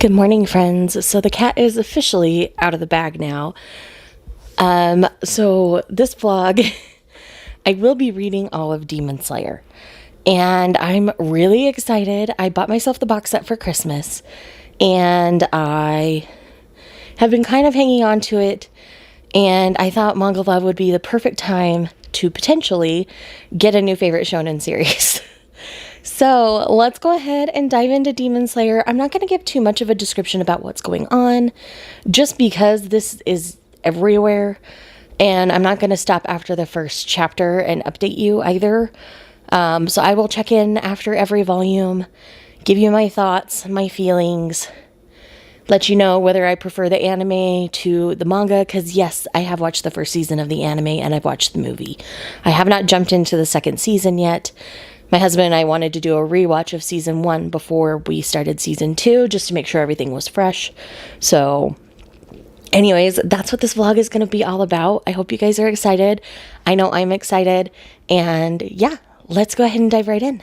Good morning, friends. So the cat is officially out of the bag now. So this vlog, I will be reading all of Demon Slayer. And I'm really excited. I bought myself the box set for Christmas. And I have been kind of hanging on to it. And I thought Manga Love would be the perfect time to potentially get a new favorite shonen series. So let's go ahead and dive into Demon Slayer. I'm not going to give too much of a description about what's going on, just because this is everywhere, and I'm not going to stop after the first chapter and update you either. So I will check in after every volume, give you my thoughts, my feelings, let you know whether I prefer the anime to the manga, because yes, I have watched the first season of the anime and I've watched the movie. I have not jumped into the second season yet. My husband and I wanted to do a rewatch of season 1 before we started season 2, just to make sure everything was fresh. So anyways, that's what this vlog is going to be all about. I hope you guys are excited. I know I'm excited. And yeah, let's go ahead and dive right in.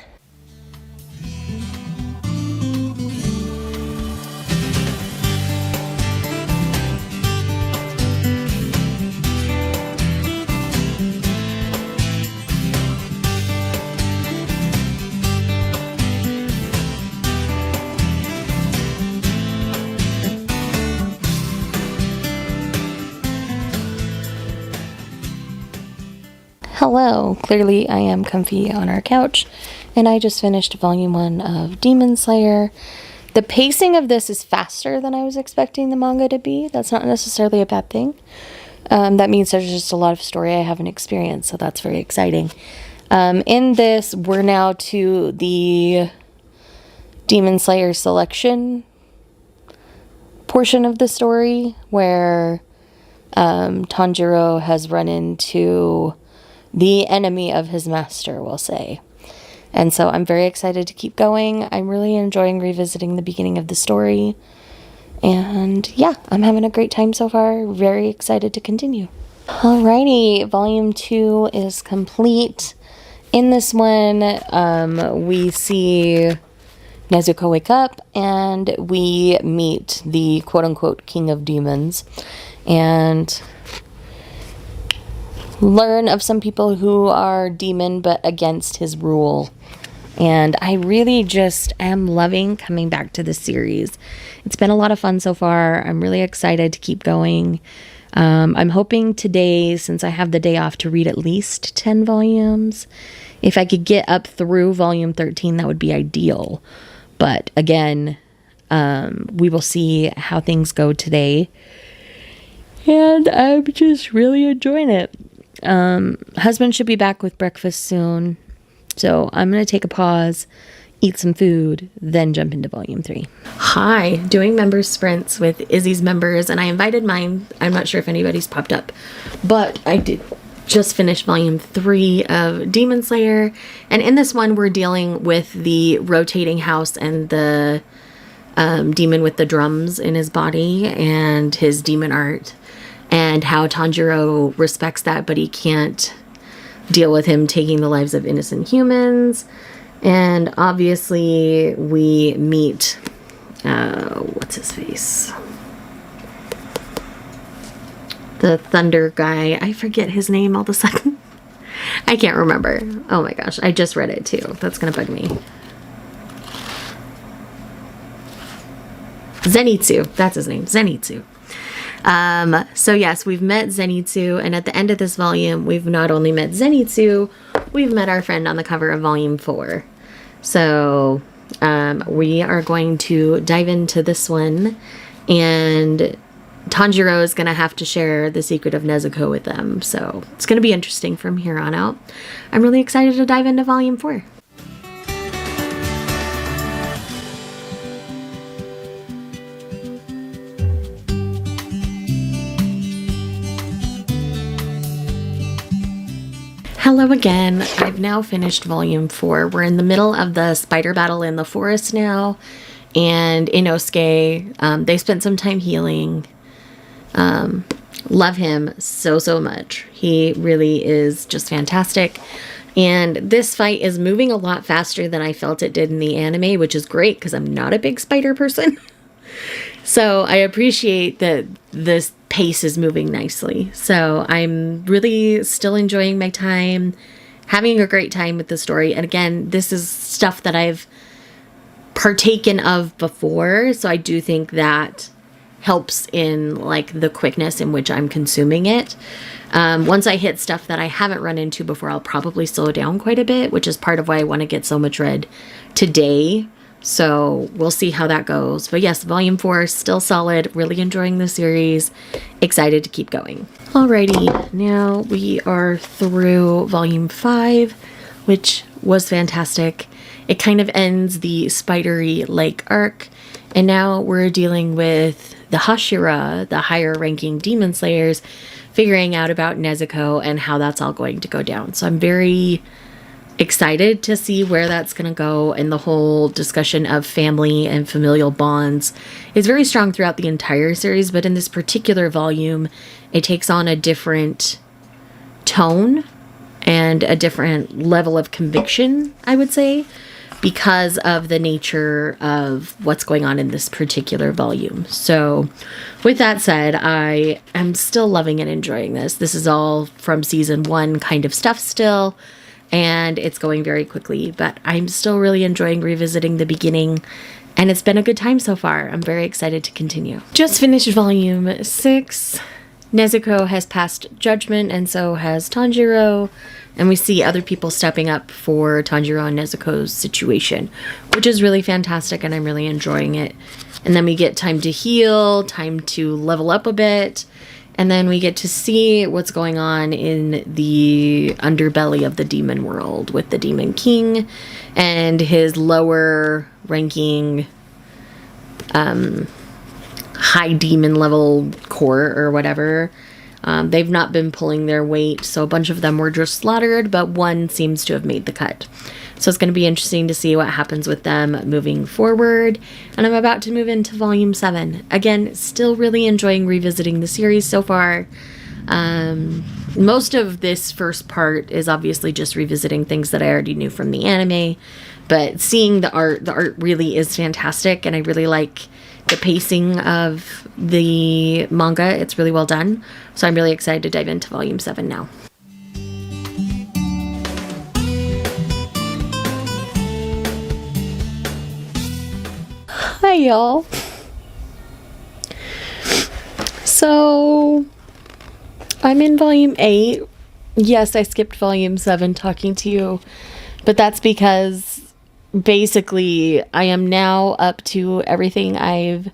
Hello, clearly I am comfy on our couch, and I just finished volume 1 of Demon Slayer. The pacing of this is faster than I was expecting the manga to be. That's not necessarily a bad thing. That means there's just a lot of story I haven't experienced, so that's very exciting. In this, we're now to the Demon Slayer selection portion of the story, where Tanjiro has run into the enemy of his master, we'll say. And so I'm very excited to keep going. I'm really enjoying revisiting the beginning of the story. And yeah, I'm having a great time so far. Very excited to continue. Alrighty, volume 2 is complete. In this one, we see Nezuko wake up and we meet the quote-unquote king of demons. And learn of some people who are demon but against his rule. And I really just am loving coming back to this series. It's been a lot of fun so far. I'm really excited to keep going. I'm hoping today, since I have the day off, to read at least 10 volumes. If I could get up through volume 13, that would be ideal. But again, we will see how things go today. And I'm just really enjoying it. Husband should be back with breakfast soon, so I'm going to take a pause, eat some food, then jump into volume 3. Hi, doing member sprints with Izzy's members, and I invited mine. I'm not sure if anybody's popped up, but I did just finish volume 3 of Demon Slayer, and in this one we're dealing with the rotating house and the demon with the drums in his body and his demon art. And how Tanjiro respects that, but he can't deal with him taking the lives of innocent humans. And obviously, we meet, what's his face? The thunder guy. I forget his name all of a sudden. I can't remember. Oh my gosh, I just read it too. That's gonna bug me. Zenitsu. That's his name. Zenitsu. So yes, we've met Zenitsu, and at the end of this volume, we've not only met Zenitsu, we've met our friend on the cover of volume 4. So, we are going to dive into this one, and Tanjiro is going to have to share the secret of Nezuko with them. So it's going to be interesting from here on out. I'm really excited to dive into volume 4. Hello again. I've now finished volume 4. We're in the middle of the spider battle in the forest now. And Inosuke, they spent some time healing. Love him so much. He really is just fantastic. And this fight is moving a lot faster than I felt it did in the anime, which is great because I'm not a big spider person. So I appreciate that this pace is moving nicely. So I'm really still enjoying my time, having a great time with the story. And again, this is stuff that I've partaken of before. So I do think that helps in like the quickness in which I'm consuming it. Once I hit stuff that I haven't run into before, I'll probably slow down quite a bit, which is part of why I want to get so much read today. So we'll see how that goes. But yes, volume 4 is still solid. Really enjoying the series. Excited to keep going. Alrighty, now we are through volume 5, which was fantastic. It kind of ends the Spidery Lake arc. And now we're dealing with the Hashira, the higher ranking demon slayers, figuring out about Nezuko and how that's all going to go down. So I'm very excited to see where that's going to go, and the whole discussion of family and familial bonds is very strong throughout the entire series, but in this particular volume it takes on a different tone and a different level of conviction, I would say, because of the nature of what's going on in this particular volume. So with that said, I am still loving and enjoying this. This is all from season 1 kind of stuff still, and it's going very quickly, but I'm still really enjoying revisiting the beginning, and it's been a good time so far. I'm very excited to continue. Just finished volume 6. Nezuko has passed judgment, and so has Tanjiro, and we see other people stepping up for Tanjiro and Nezuko's situation, which is really fantastic, and I'm really enjoying it. And then we get time to heal, time to level up a bit, and then we get to see what's going on in the underbelly of the demon world with the Demon King and his lower ranking high demon level court or whatever. They've not been pulling their weight, so a bunch of them were just slaughtered, but one seems to have made the cut. So it's going to be interesting to see what happens with them moving forward. And I'm about to move into volume 7. Again, still really enjoying revisiting the series so far. Most of this first part is obviously just revisiting things that I already knew from the anime, but seeing the art really is fantastic, and I really like the pacing of the manga. It's really well done. So I'm really excited to dive into volume 7 now. Hi, y'all. So I'm in volume 8. Yes, I skipped volume 7 talking to you, but that's because basically I am now up to everything I've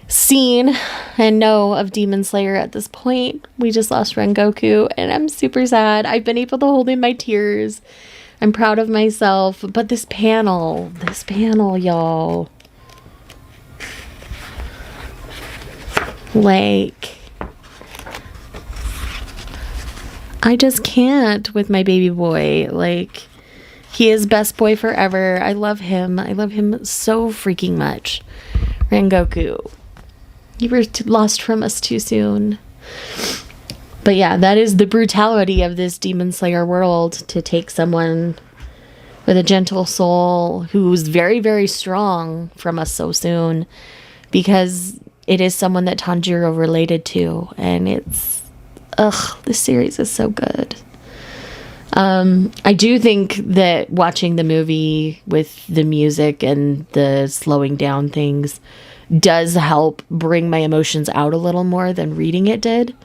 seen and know of Demon Slayer at this point. We just lost Rengoku, and I'm super sad. I've been able to hold in my tears. I'm proud of myself, but this panel, y'all. Like, I just can't with my baby boy. Like, he is best boy forever. I love him. I love him so freaking much. Rengoku, you were lost from us too soon. But yeah, that is the brutality of this Demon Slayer world, to take someone with a gentle soul who's very, very strong from us so soon, because it is someone that Tanjiro related to, and it's, this series is so good. I do think that watching the movie with the music and the slowing down things does help bring my emotions out a little more than reading it did,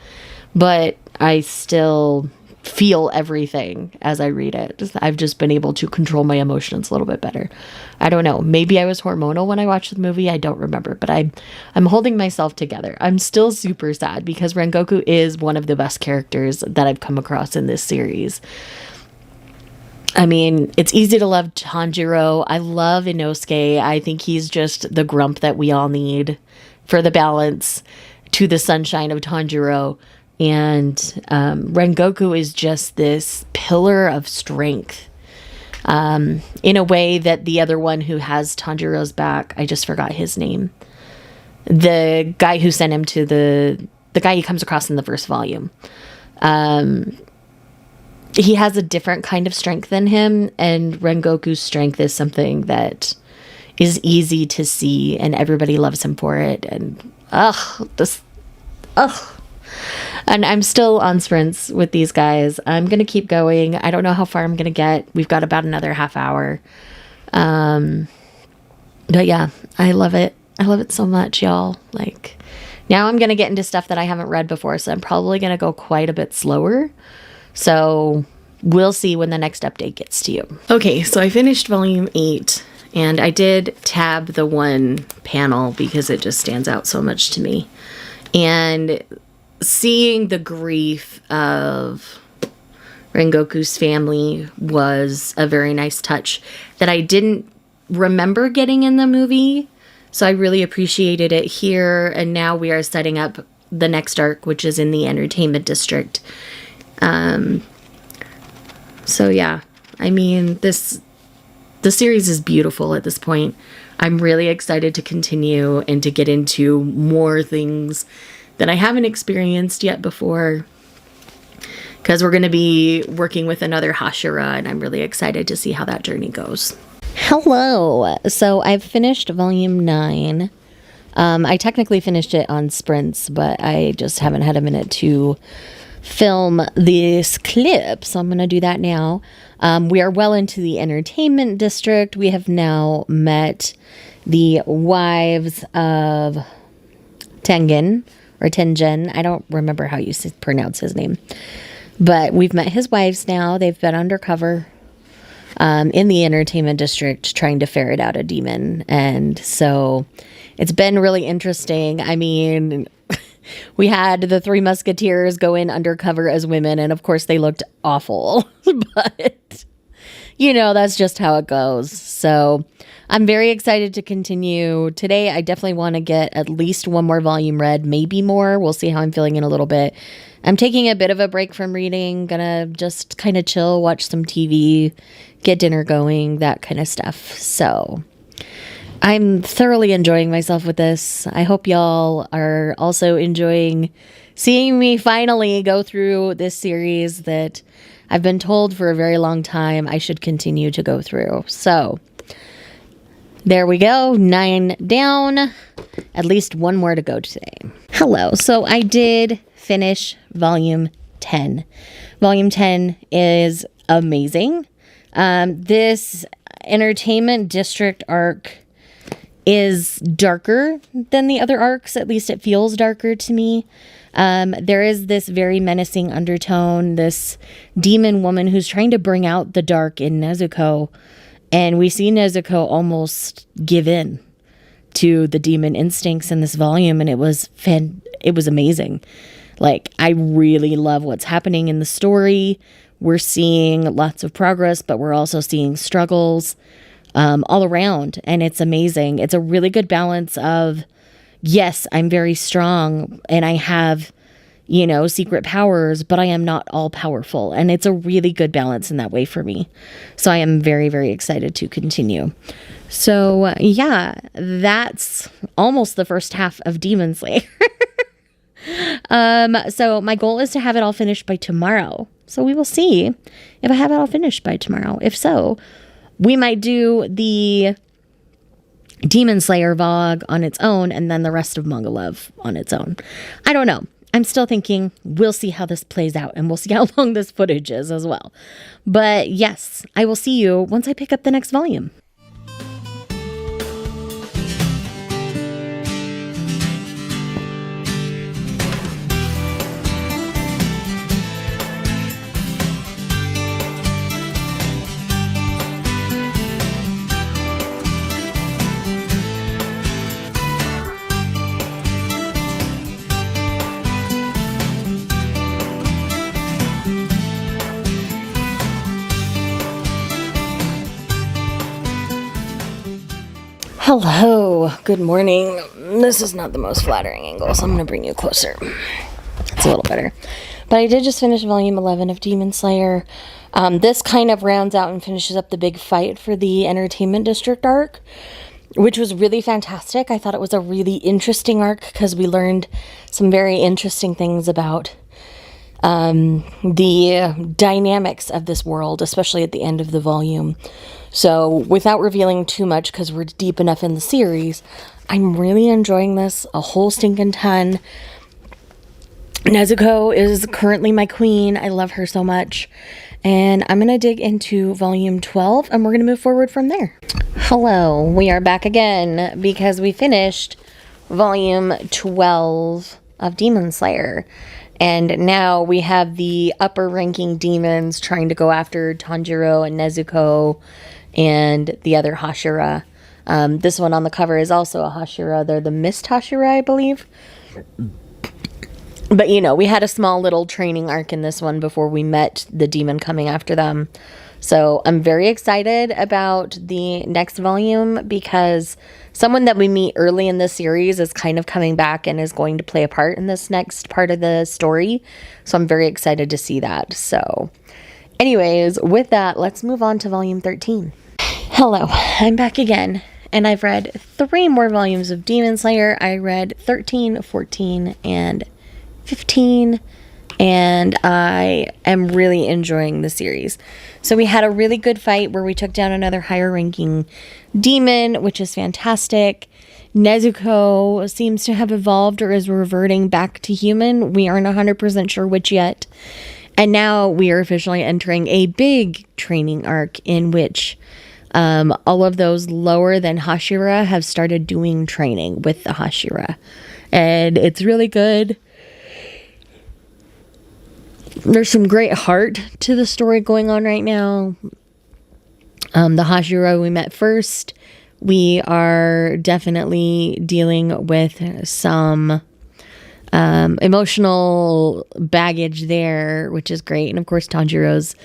but I still feel everything as I read it. I've just been able to control my emotions a little bit better. I don't know. Maybe I was hormonal when I watched the movie. I don't remember, but I'm holding myself together. I'm still super sad because Rengoku is one of the best characters that I've come across in this series. I mean, it's easy to love Tanjiro. I love Inosuke. I think he's just the grump that we all need for the balance to the sunshine of Tanjiro. And Rengoku is just this pillar of strength in a way that the other one who has Tanjiro's back, I just forgot his name. The guy who sent him to the guy he comes across in the first volume. He has a different kind of strength than him, and Rengoku's strength is something that is easy to see, and everybody loves him for it. And and I'm still on sprints with these guys. I'm gonna keep going. I don't know how far I'm gonna get. We've got about another half hour. But yeah, I love it. I love it so much, y'all. Like, now I'm gonna get into stuff that I haven't read before, so I'm probably gonna go quite a bit slower. So we'll see when the next update gets to you. Okay, so I finished volume 8, and I did tab the one panel because it just stands out so much to me. And seeing the grief of Rengoku's family was a very nice touch that I didn't remember getting in the movie. So I really appreciated it here. And now we are setting up the next arc, which is in the entertainment district. So yeah, I mean, the series is beautiful at this point. I'm really excited to continue and to get into more things that I haven't experienced yet before, because we're going to be working with another Hashira, and I'm really excited to see how that journey goes. Hello. So I've finished volume 9. I technically finished it on sprints, but I just haven't had a minute to film this clip, so I'm going to do that now. We are well into the entertainment district. We have now met the wives of Tengen, or Tengen. I don't remember how you pronounce his name. But we've met his wives now. They've been undercover in the entertainment district trying to ferret out a demon. And so it's been really interesting. I mean, we had the Three Musketeers go in undercover as women, and of course they looked awful. But, you know, that's just how it goes. So I'm very excited to continue. Today, I definitely want to get at least one more volume read, maybe more. We'll see how I'm feeling in a little bit. I'm taking a bit of a break from reading. Gonna just kind of chill, watch some TV, get dinner going, that kind of stuff. So I'm thoroughly enjoying myself with this. I hope y'all are also enjoying seeing me finally go through this series that I've been told for a very long time I should continue to go through. So there we go, 9 down, at least one more to go today. Hello, so I did finish volume 10. Volume 10 is amazing. This entertainment district arc is darker than the other arcs, at least it feels darker to me. There is this very menacing undertone, this demon woman who's trying to bring out the dark in Nezuko. And we see Nezuko almost give in to the demon instincts in this volume, and it was amazing. Like, I really love what's happening in the story. We're seeing lots of progress, but we're also seeing struggles all around, and it's amazing. It's a really good balance of, yes, I'm very strong, and I have, you know, secret powers, but I am not all powerful. And it's a really good balance in that way for me. So I am very, very excited to continue. So yeah, that's almost the first half of Demon Slayer. So my goal is to have it all finished by tomorrow. So we will see if I have it all finished by tomorrow. If so, we might do the Demon Slayer VOG on its own, and then the rest of Manga Love on its own. I don't know. I'm still thinking. We'll see how this plays out, and we'll see how long this footage is as well. But yes, I will see you once I pick up the next volume. Hello, good morning. This is not the most flattering angle, so I'm going to bring you closer. It's a little better. But I did just finish volume 11 of Demon Slayer. This kind of rounds out and finishes up the big fight for the Entertainment District arc, which was really fantastic. I thought it was a really interesting arc because we learned some very interesting things about the dynamics of this world, especially at the end of the volume. So without revealing too much, because we're deep enough in the series, I'm really enjoying this a whole stinking ton. Nezuko is currently my queen. I love her so much. And I'm going to dig into volume 12 and we're going to move forward from there. Hello, we are back again because we finished volume 12 of Demon Slayer. And now we have the upper ranking demons trying to go after Tanjiro and Nezuko and the other Hashira. This one on the cover is also a Hashira. They're the Mist Hashira, I believe. But, you know, we had a small little training arc in this one before we met the demon coming after them. So I'm very excited about the next volume because someone that we meet early in the series is kind of coming back and is going to play a part in this next part of the story. So I'm very excited to see that. So anyways, with that, let's move on to volume 13. Hello, I'm back again. And I've read 3 more volumes of Demon Slayer. I read 13, 14, and 15, and I am really enjoying the series. So we had a really good fight where we took down another higher ranking demon, which is fantastic. Nezuko seems to have evolved or is reverting back to human. We aren't 100% sure which yet. And now we are officially entering a big training arc in which all of those lower than Hashira have started doing training with the Hashira. And it's really good. There's some great heart to the story going on right now. The Hashira we met first, we are definitely dealing with some emotional baggage there, which is great. And of course, Tanjiro's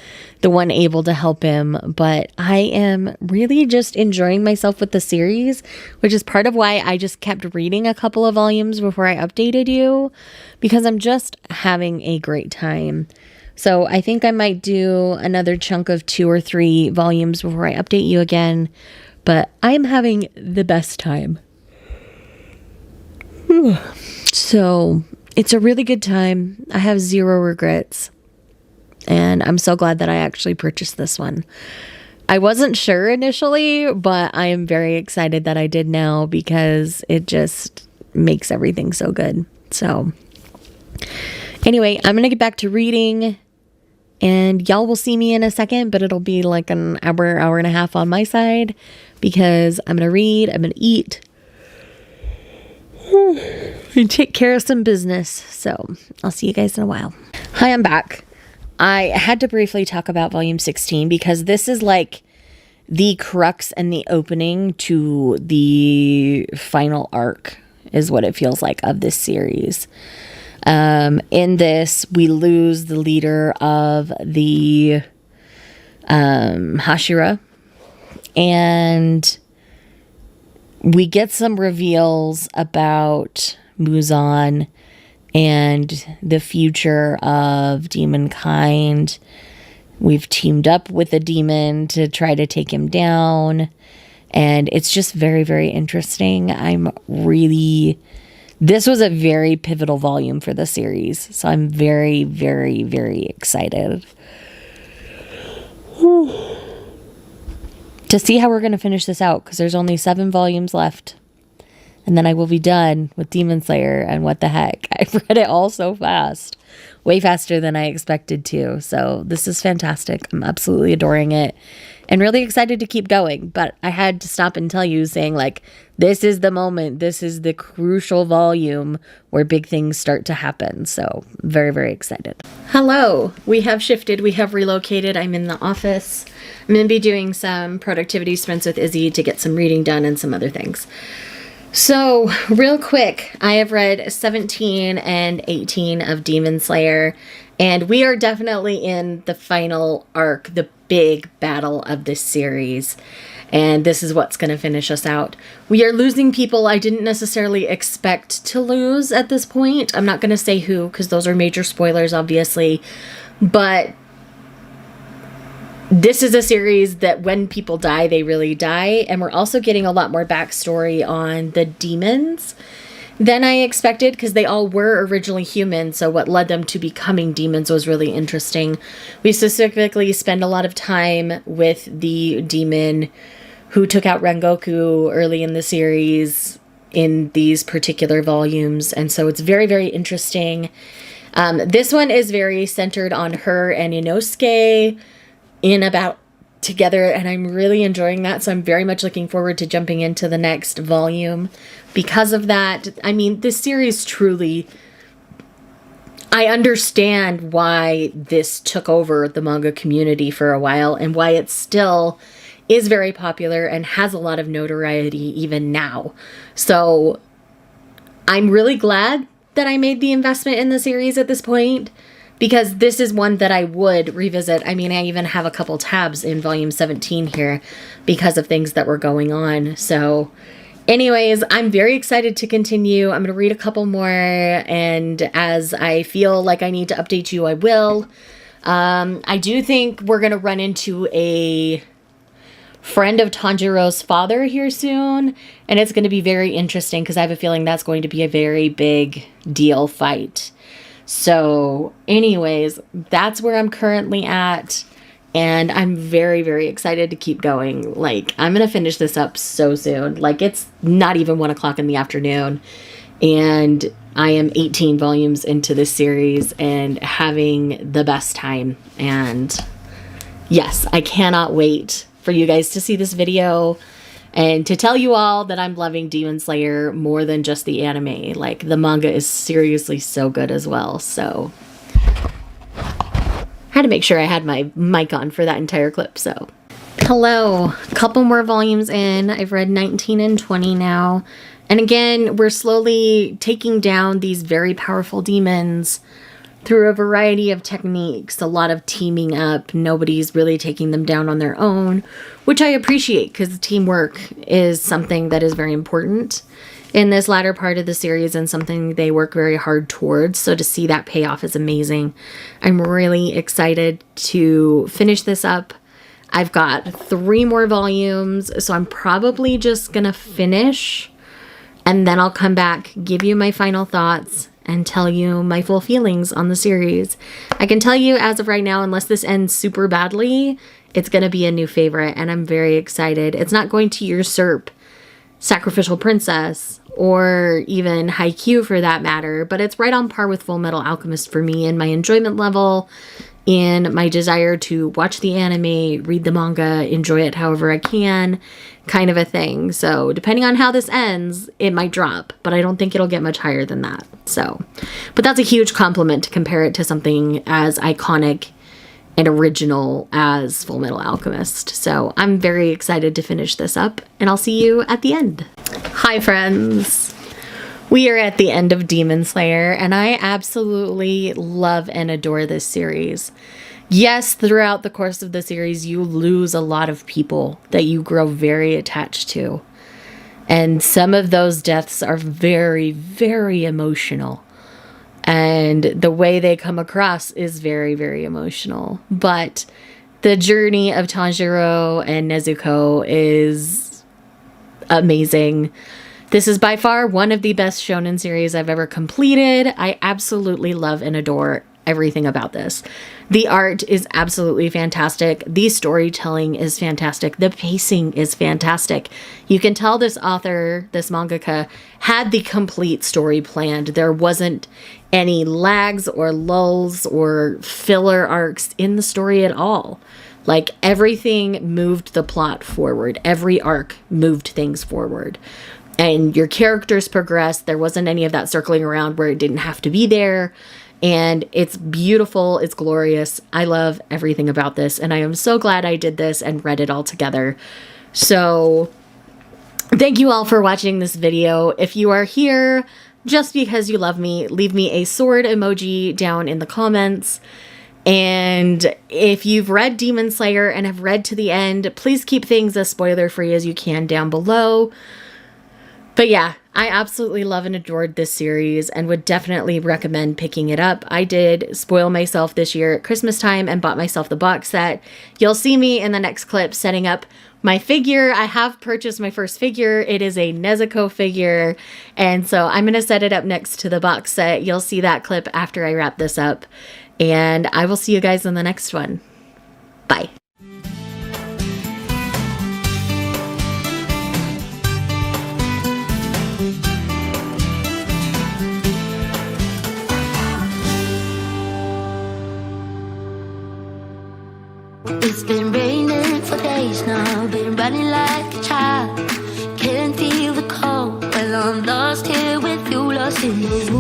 the one able to help him. But I am really just enjoying myself with the series, which is part of why I just kept reading a couple of volumes before I updated you, because I'm just having a great time. So I think I might do another chunk of 2 or 3 volumes before I update you again. But I'm having the best time. So it's a really good time. I have 0 regrets. And I'm so glad that I actually purchased this one. I wasn't sure initially, but I am very excited that I did now because it just makes everything so good. So anyway, I'm going to get back to reading. And y'all will see me in a second, but it'll be like an hour and a half on my side because I'm going to read, I'm going to eat, and take care of some business. So I'll see you guys in a while. Hi, I'm back. I had to briefly talk about volume 16 because this is like the crux and the opening to the final arc is what it feels like of this series. In this, we lose the leader of the Hashira, and we get some reveals about Muzan and the future of demonkind. We've teamed up with a demon to try to take him down, and it's just very, very interesting. This was a very pivotal volume for the series, so I'm very, very, very excited to see how we're going to finish this out, because there's only 7 volumes left. And then I will be done with Demon Slayer, and what the heck. I've read it all so fast. Way faster than I expected to. So this is fantastic. I'm absolutely adoring it. And really excited to keep going. But I had to stop and tell you, saying like, this is the moment. This is the crucial volume where big things start to happen. So very, very excited. Hello. We have shifted. We have relocated. I'm in the office. I'm going to be doing some productivity sprints with Izzy to get some reading done and some other things. So, real quick, I have read 17 and 18 of Demon Slayer, and we are definitely in the final arc, the big battle of this series, and this is what's going to finish us out. We are losing people I didn't necessarily expect to lose at this point. I'm not going to say who, because those are major spoilers, obviously, but this is a series that when people die, they really die. And we're also getting a lot more backstory on the demons than I expected, because they all were originally human, so what led them to becoming demons was really interesting. We specifically spend a lot of time with the demon who took out Rengoku early in the series in these particular volumes, and so it's very, very interesting. This one is very centered on her and Inosuke in about together, and I'm really enjoying that, so I'm very much looking forward to jumping into the next volume because of that. I mean, this series truly, I understand why this took over the manga community for a while and why it still is very popular and has a lot of notoriety even now. So I'm really glad that I made the investment in the series at this point, because this is one that I would revisit. I mean, I even have a couple tabs in volume 17 here because of things that were going on. So anyways, I'm very excited to continue. I'm going to read a couple more, and as I feel like I need to update you, I will. I do think we're going to run into a friend of Tanjiro's father here soon, and it's going to be very interesting because I have a feeling that's going to be a very big deal fight. So anyways, that's where I'm currently at, and I'm very, very excited to keep going. Like, I'm going to finish this up so soon. Like, it's not even 1 o'clock in the afternoon, and I am 18 volumes into this series and having the best time. And yes, I cannot wait for you guys to see this video and to tell you all that I'm loving Demon Slayer more than just the anime. Like, the manga is seriously so good as well. So I had to make sure I had my mic on for that entire clip. So hello, a couple more volumes in. I've read 19 and 20 now. And again, we're slowly taking down these very powerful demons through a variety of techniques, a lot of teaming up. Nobody's really taking them down on their own, which I appreciate, because teamwork is something that is very important in this latter part of the series and something they work very hard towards. So to see that payoff is amazing. I'm really excited to finish this up. I've got 3 more volumes, so I'm probably just gonna finish, and then I'll come back, give you my final thoughts, and tell you my full feelings on the series. I can tell you as of right now, unless this ends super badly, it's going to be a new favorite, and I'm very excited. It's not going to usurp Sacrificial Princess or even Haikyuu for that matter, but it's right on par with Full Metal Alchemist for me in my enjoyment level, in my desire to watch the anime, read the manga, enjoy it however I can, kind of a thing. So depending on how this ends, it might drop, but I don't think it'll get much higher than that. So, but that's a huge compliment to compare it to something as iconic and original as Full Metal Alchemist. So I'm very excited to finish this up, and I'll see you at the end. Hi friends. We are at the end of Demon Slayer, and I absolutely love and adore this series. Yes, throughout the course of the series, you lose a lot of people that you grow very attached to. And some of those deaths are very, very emotional. And the way they come across is very, very emotional. But the journey of Tanjiro and Nezuko is amazing. This is by far one of the best shonen series I've ever completed. I absolutely love and adore everything about this. The art is absolutely fantastic. The storytelling is fantastic. The pacing is fantastic. You can tell this author, this mangaka, had the complete story planned. There wasn't any lags or lulls or filler arcs in the story at all. Like, everything moved the plot forward. Every arc moved things forward. And your characters progressed. There wasn't any of that circling around where it didn't have to be there. And it's beautiful. It's glorious. I love everything about this. And I am so glad I did this and read it all together. So thank you all for watching this video. If you are here just because you love me, leave me a sword emoji down in the comments. And if you've read Demon Slayer and have read to the end, please keep things as spoiler-free as you can down below. But yeah, I absolutely love and adored this series and would definitely recommend picking it up. I did spoil myself this year at Christmas time and bought myself the box set. You'll see me in the next clip setting up my figure. I have purchased my first figure. It is a Nezuko figure. And so I'm going to set it up next to the box set. You'll see that clip after I wrap this up. And I will see you guys in the next one. Bye. It's been raining for days now, been running like a child. Can't feel the cold, well I'm lost here with you, lost in the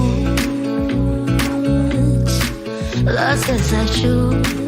woods. Lost as I should.